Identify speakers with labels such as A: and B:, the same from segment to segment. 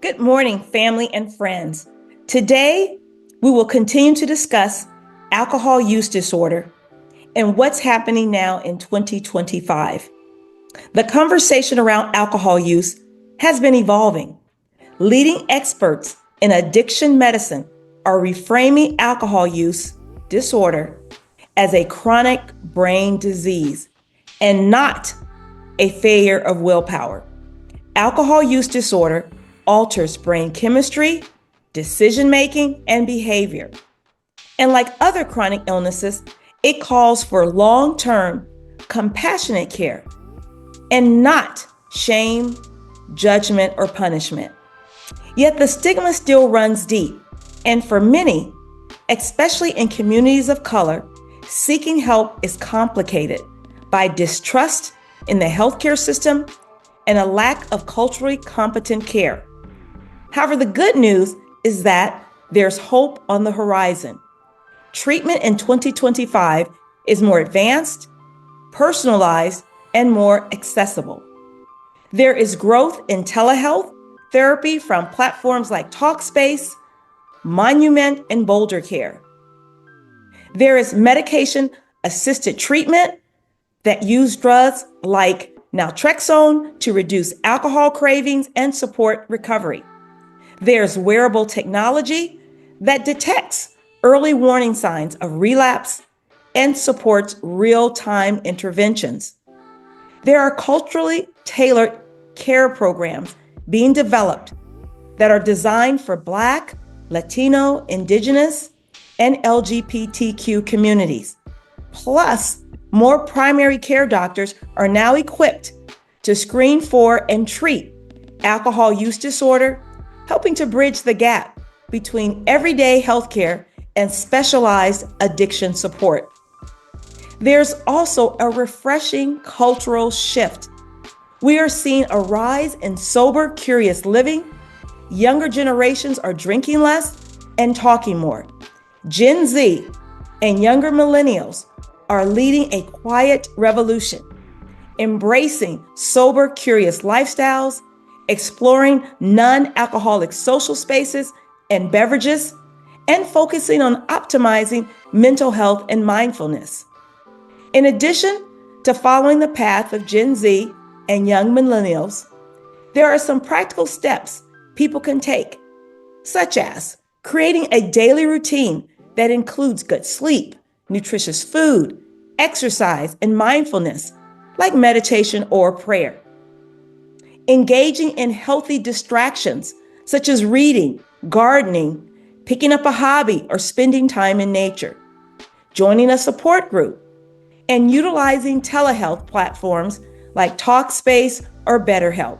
A: Good morning, family and friends. Today, we will continue to discuss alcohol use disorder and what's happening now in 2025. The conversation around alcohol use has been evolving. Leading experts in addiction medicine are reframing alcohol use disorder as a chronic brain disease and not a failure of willpower. Alcohol use disorder alters brain chemistry, decision-making, and behavior. And like other chronic illnesses, it calls for long-term, compassionate care and not shame, judgment, or punishment. Yet the stigma still runs deep, and for many, especially in communities of color, seeking help is complicated by distrust in the healthcare system and a lack of culturally competent care. However, the good news is that there's hope on the horizon. Treatment in 2025 is more advanced, personalized, and more accessible. There is growth in telehealth therapy from platforms like Talkspace, Monument, and BoulderCare. There is medication-assisted treatment that use drugs like Naltrexone to reduce alcohol cravings and support recovery. There's wearable technology that detects early warning signs of relapse and supports real-time interventions. There are culturally tailored care programs being developed that are designed for Black, Latino, Indigenous, and LGBTQ communities. Plus, more primary care doctors are now equipped to screen for and treat alcohol use disorder, helping to bridge the gap between everyday healthcare and specialized addiction support. There's also a refreshing cultural shift. We are seeing a rise in sober, curious living. Younger generations are drinking less and talking more. Gen Z and younger millennials are leading a quiet revolution, embracing sober, curious lifestyles, exploring non-alcoholic social spaces and beverages, and focusing on optimizing mental health and mindfulness. In addition to following the path of Gen Z and young millennials, there are some practical steps people can take, such as creating a daily routine that includes good sleep, nutritious food, exercise, and mindfulness, like meditation or prayer. Engaging in healthy distractions, such as reading, gardening, picking up a hobby, or spending time in nature. Joining a support group, and utilizing telehealth platforms like Talkspace or BetterHelp.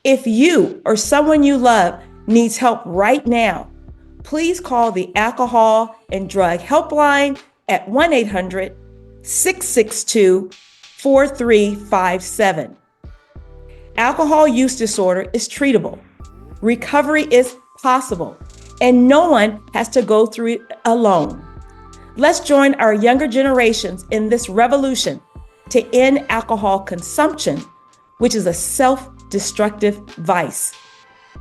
A: If you or someone you love needs help right now, please call the Alcohol and Drug Helpline at 1-800-662-4357. Alcohol use disorder is treatable. Recovery is possible, and no one has to go through it alone. Let's join our younger generations in this revolution to end alcohol consumption, which is a self-destructive vice.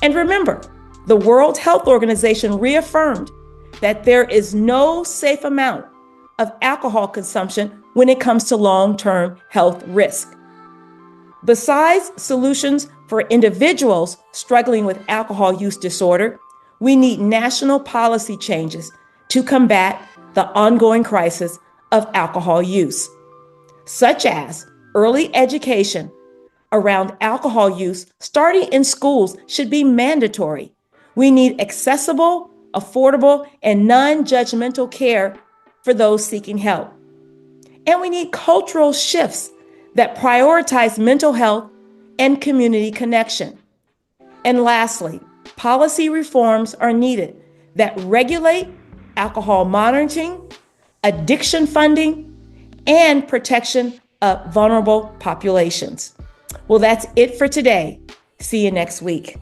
A: And remember, the World Health Organization reaffirmed that there is no safe amount of alcohol consumption when it comes to long-term health risk. Besides solutions for individuals struggling with alcohol use disorder, we need national policy changes to combat the ongoing crisis of alcohol use, such as early education around alcohol use starting in schools should be mandatory. We need accessible, affordable, and non-judgmental care for those seeking help. And we need cultural shifts that prioritize mental health and community connection. And lastly, policy reforms are needed that regulate alcohol monitoring, addiction funding, and protection of vulnerable populations. Well, that's it for today. See you next week.